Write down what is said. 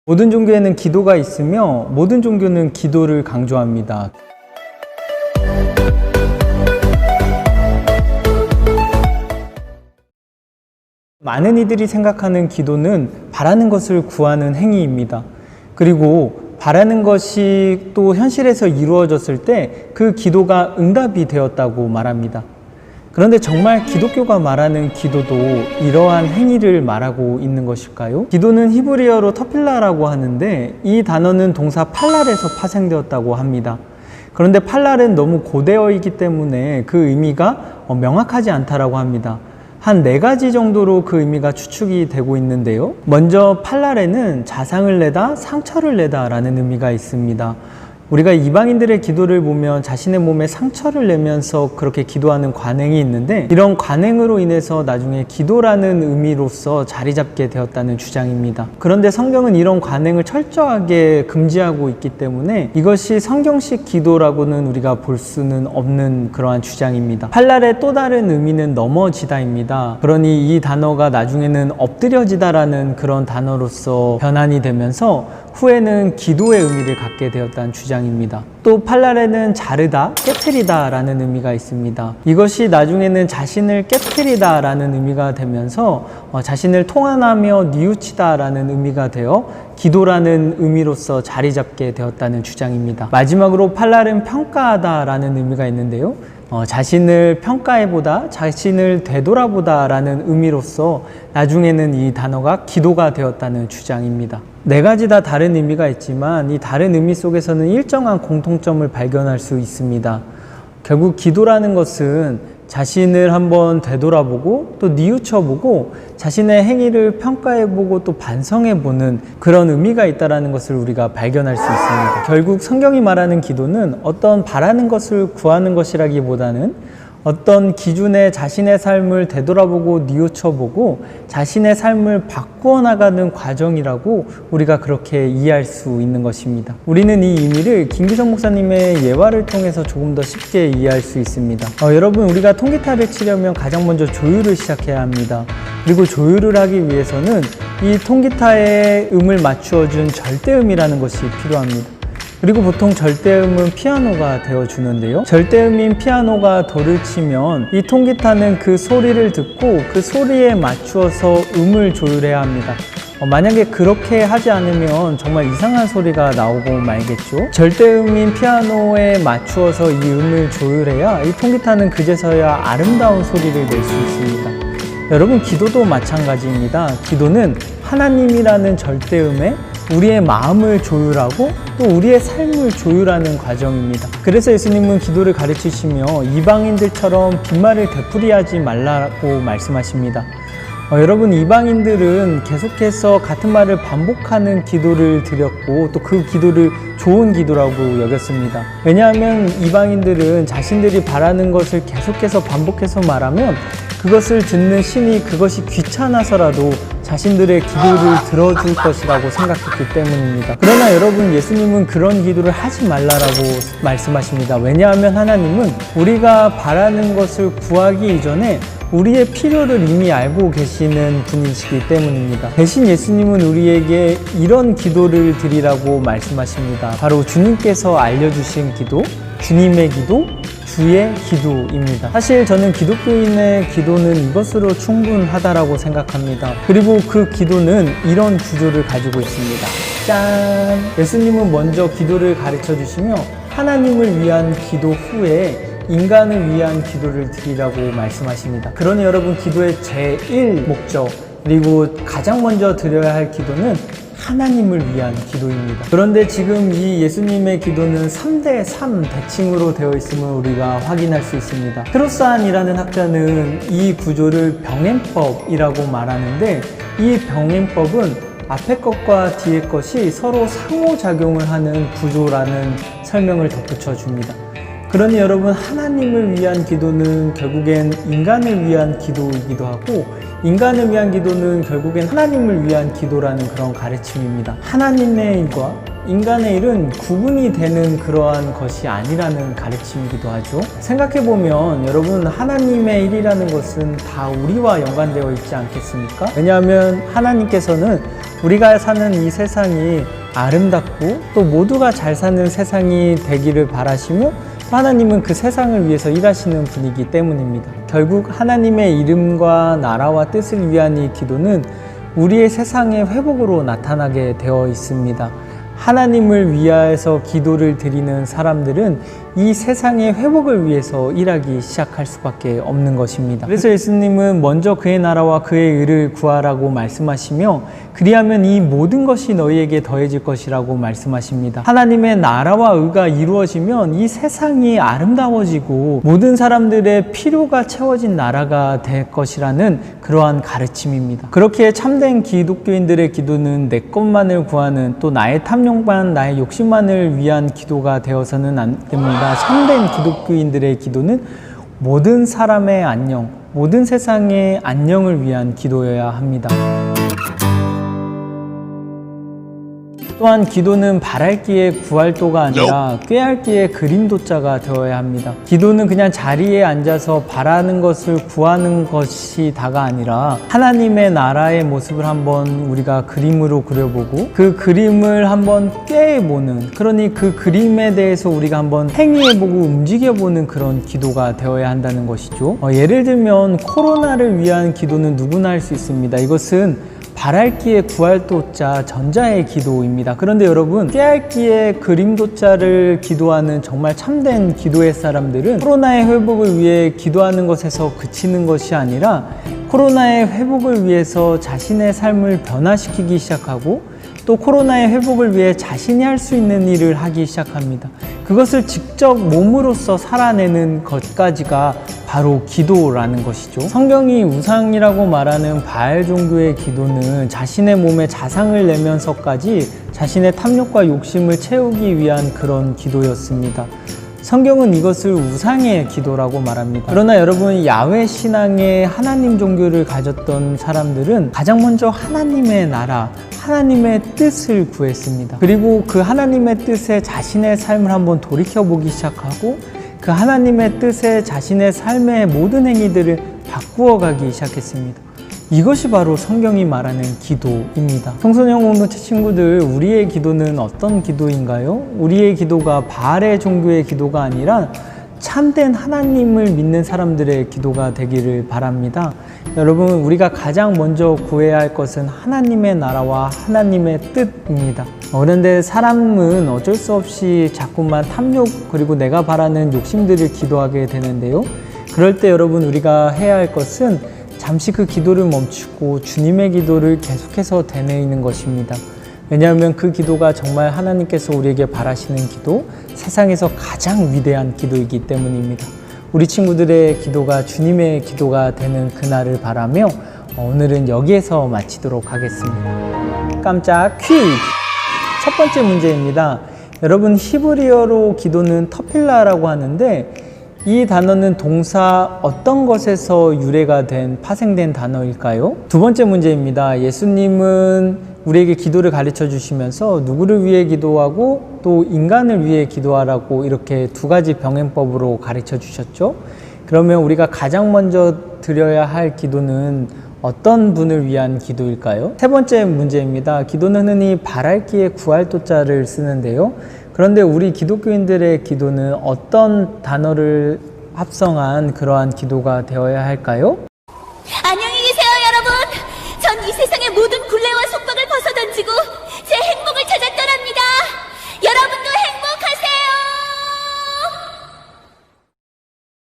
모든 종교에는 기도가 있으며 모든 종교는 기도를 강조합니다. 많은 이들이 생각하는 기도는 바라는 것을 구하는 행위입니다. 그리고 바라는 것이 또 현실에서 이루어졌을 때 그 기도가 응답이 되었다고 말합니다. 그런데 정말 기독교가 말하는 기도도 이러한 행위를 말하고 있는 것일까요? 기도는 히브리어로 터필라라고 하는데 이 단어는 동사 팔랄에서 파생되었다고 합니다. 그런데 팔랄은 너무 고대어이기 때문에 그 의미가 명확하지 않다라고 합니다. 한 4가지 정도로 그 의미가 추측이 되고 있는데요. 먼저 팔랄에는 자상을 내다, 상처를 내다 라는 의미가 있습니다. 우리가 이방인들의 기도를 보면 자신의 몸에 상처를 내면서 그렇게 기도하는 관행이 있는데 이런 관행으로 인해서 나중에 기도라는 의미로서 자리 잡게 되었다는 주장입니다. 그런데 성경은 이런 관행을 철저하게 금지하고 있기 때문에 이것이 성경식 기도라고는 우리가 볼 수는 없는 그러한 주장입니다. 팔랄의 또 다른 의미는 넘어지다입니다. 그러니 이 단어가 나중에는 엎드려지다라는 그런 단어로서 변환이 되면서 후에는 기도의 의미를 갖게 되었다는 주장입니다. 또 팔랄에는 자르다, 깨트리다 라는 의미가 있습니다. 이것이 나중에는 자신을 깨트리다 라는 의미가 되면서 자신을 통한하며 뉘우치다 라는 의미가 되어 기도라는 의미로서 자리 잡게 되었다는 주장입니다. 마지막으로 팔랄은 평가하다 라는 의미가 있는데요. 자신을 평가해보다, 자신을 되돌아보다 라는 의미로서 나중에는 이 단어가 기도가 되었다는 주장입니다. 4가지 다 다른 의미가 있지만 이 다른 의미 속에서는 일정한 공통점을 발견할 수 있습니다. 결국 기도라는 것은 자신을 한번 되돌아보고 또 뉘우쳐보고 자신의 행위를 평가해보고 또 반성해보는 그런 의미가 있다는 것을 우리가 발견할 수 있습니다. 결국 성경이 말하는 기도는 어떤 바라는 것을 구하는 것이라기보다는 어떤 기준에 자신의 삶을 되돌아보고 뉘우쳐보고 자신의 삶을 바꾸어 나가는 과정이라고 우리가 그렇게 이해할 수 있는 것입니다. 우리는 이 의미를 김기성 목사님의 예화를 통해서 조금 더 쉽게 이해할 수 있습니다. 여러분, 우리가 통기타를 치려면 가장 먼저 조율을 시작해야 합니다. 그리고 조율을 하기 위해서는 이 통기타의 음을 맞추어준 절대음이라는 것이 필요합니다. 그리고 보통 절대음은 피아노가 되어주는데요. 절대음인 피아노가 도를 치면 이 통기타는 그 소리를 듣고 그 소리에 맞추어서 음을 조율해야 합니다. 만약에 그렇게 하지 않으면 정말 이상한 소리가 나오고 말겠죠. 절대음인 피아노에 맞추어서 이 음을 조율해야 이 통기타는 그제서야 아름다운 소리를 낼 수 있습니다. 여러분, 기도도 마찬가지입니다. 기도는 하나님이라는 절대음에 우리의 마음을 조율하고 또 우리의 삶을 조율하는 과정입니다. 그래서 예수님은 기도를 가르치시며 이방인들처럼 빈말을 되풀이하지 말라고 말씀하십니다. 여러분, 이방인들은 계속해서 같은 말을 반복하는 기도를 드렸고 또 그 기도를 좋은 기도라고 여겼습니다. 왜냐하면 이방인들은 자신들이 바라는 것을 계속해서 반복해서 말하면 그것을 듣는 신이 그것이 귀찮아서라도 자신들의 기도를 들어줄 것이라고 생각했기 때문입니다. 그러나 여러분, 예수님은 그런 기도를 하지 말라라고 말씀하십니다. 왜냐하면 하나님은 우리가 바라는 것을 구하기 이전에 우리의 필요를 이미 알고 계시는 분이시기 때문입니다. 대신 예수님은 우리에게 이런 기도를 드리라고 말씀하십니다. 바로 주님께서 알려주신 기도, 주님의 기도, 주의 기도입니다. 사실 저는 기독교인의 기도는 이것으로 충분하다라고 생각합니다. 그리고 그 기도는 이런 구조를 가지고 있습니다. 짠! 예수님은 먼저 기도를 가르쳐 주시며 하나님을 위한 기도 후에 인간을 위한 기도를 드리라고 말씀하십니다. 그러니 여러분, 기도의 제1 목적 그리고 가장 먼저 드려야 할 기도는 하나님을 위한 기도입니다. 그런데 지금 이 예수님의 기도는 3대3 대칭으로 되어 있음을 우리가 확인할 수 있습니다. 크로스안이라는 학자는 이 구조를 병행법이라고 말하는데 이 병행법은 앞에 것과 뒤에 것이 서로 상호작용을 하는 구조라는 설명을 덧붙여 줍니다. 그러니 여러분, 하나님을 위한 기도는 결국엔 인간을 위한 기도이기도 하고 인간을 위한 기도는 결국엔 하나님을 위한 기도라는 그런 가르침입니다. 하나님의 일과 인간의 일은 구분이 되는 그러한 것이 아니라는 가르침이기도 하죠. 생각해보면 여러분, 하나님의 일이라는 것은 다 우리와 연관되어 있지 않겠습니까? 왜냐하면 하나님께서는 우리가 사는 이 세상이 아름답고 또 모두가 잘 사는 세상이 되기를 바라시며, 하나님은 그 세상을 위해서 일하시는 분이기 때문입니다. 결국 하나님의 이름과 나라와 뜻을 위한 이 기도는 우리의 세상의 회복으로 나타나게 되어 있습니다. 하나님을 위하여서 기도를 드리는 사람들은 이 세상의 회복을 위해서 일하기 시작할 수밖에 없는 것입니다. 그래서 예수님은 먼저 그의 나라와 그의 의를 구하라고 말씀하시며, 그리하면 이 모든 것이 너희에게 더해질 것이라고 말씀하십니다. 하나님의 나라와 의가 이루어지면 이 세상이 아름다워지고 모든 사람들의 필요가 채워진 나라가 될 것이라는 그러한 가르침입니다. 그렇게 참된 기독교인들의 기도는 내 것만을 구하는, 또 나의 탐욕만, 나의 욕심만을 위한 기도가 되어서는 안 됩니다. 참된 기독교인들의 기도는 모든 사람의 안녕, 모든 세상의 안녕을 위한 기도여야 합니다. 또한 기도는 바랄기에 구할도가 아니라 꾀할기에 그림도자가 되어야 합니다. 기도는 그냥 자리에 앉아서 바라는 것을 구하는 것이 다가 아니라 하나님의 나라의 모습을 한번 우리가 그림으로 그려보고 그 그림을 한번 꾀해보는, 그러니 그 그림에 대해서 우리가 한번 행위해보고 움직여보는 그런 기도가 되어야 한다는 것이죠. 예를 들면 코로나를 위한 기도는 누구나 할 수 있습니다. 이것은 바랄기에 구할도자, 전자의 기도입니다. 그런데 여러분, 꾀할기에 그림도자를 기도하는 정말 참된 기도의 사람들은 코로나의 회복을 위해 기도하는 것에서 그치는 것이 아니라 코로나의 회복을 위해서 자신의 삶을 변화시키기 시작하고, 또 코로나의 회복을 위해 자신이 할 수 있는 일을 하기 시작합니다. 그것을 직접 몸으로써 살아내는 것까지가 바로 기도라는 것이죠. 성경이 우상이라고 말하는 바알 종교의 기도는 자신의 몸에 자상을 내면서까지 자신의 탐욕과 욕심을 채우기 위한 그런 기도였습니다. 성경은 이것을 우상의 기도라고 말합니다. 그러나 여러분, 야훼 신앙의 하나님 종교를 가졌던 사람들은 가장 먼저 하나님의 나라, 하나님의 뜻을 구했습니다. 그리고 그 하나님의 뜻에 자신의 삶을 한번 돌이켜보기 시작하고 그 하나님의 뜻에 자신의 삶의 모든 행위들을 바꾸어 가기 시작했습니다. 이것이 바로 성경이 말하는 기도입니다. 청소년 공동체 친구들, 우리의 기도는 어떤 기도인가요? 우리의 기도가 바알의 종교의 기도가 아니라 참된 하나님을 믿는 사람들의 기도가 되기를 바랍니다. 여러분, 우리가 가장 먼저 구해야 할 것은 하나님의 나라와 하나님의 뜻입니다. 그런데 사람은 어쩔 수 없이 자꾸만 탐욕, 그리고 내가 바라는 욕심들을 기도하게 되는데요. 그럴 때 여러분, 우리가 해야 할 것은 잠시 그 기도를 멈추고 주님의 기도를 계속해서 되뇌이는 것입니다. 왜냐하면 그 기도가 정말 하나님께서 우리에게 바라시는 기도, 세상에서 가장 위대한 기도이기 때문입니다. 우리 친구들의 기도가 주님의 기도가 되는 그날을 바라며 오늘은 여기에서 마치도록 하겠습니다. 깜짝 퀴즈! 첫 번째 문제입니다. 여러분, 히브리어로 기도는 터필라라고 하는데 이 단어는 동사 어떤 것에서 유래가 된, 파생된 단어일까요? 두 번째 문제입니다. 예수님은 우리에게 기도를 가르쳐 주시면서 누구를 위해 기도하고 또 인간을 위해 기도하라고 이렇게 두 가지 병행법으로 가르쳐 주셨죠. 그러면 우리가 가장 먼저 드려야 할 기도는 어떤 분을 위한 기도일까요? 세 번째 문제입니다. 기도는 흔히 바랄기에 구할도자를 쓰는데요. 그런데 우리 기독교인들의 기도는 어떤 단어를 합성한 그러한 기도가 되어야 할까요? 아니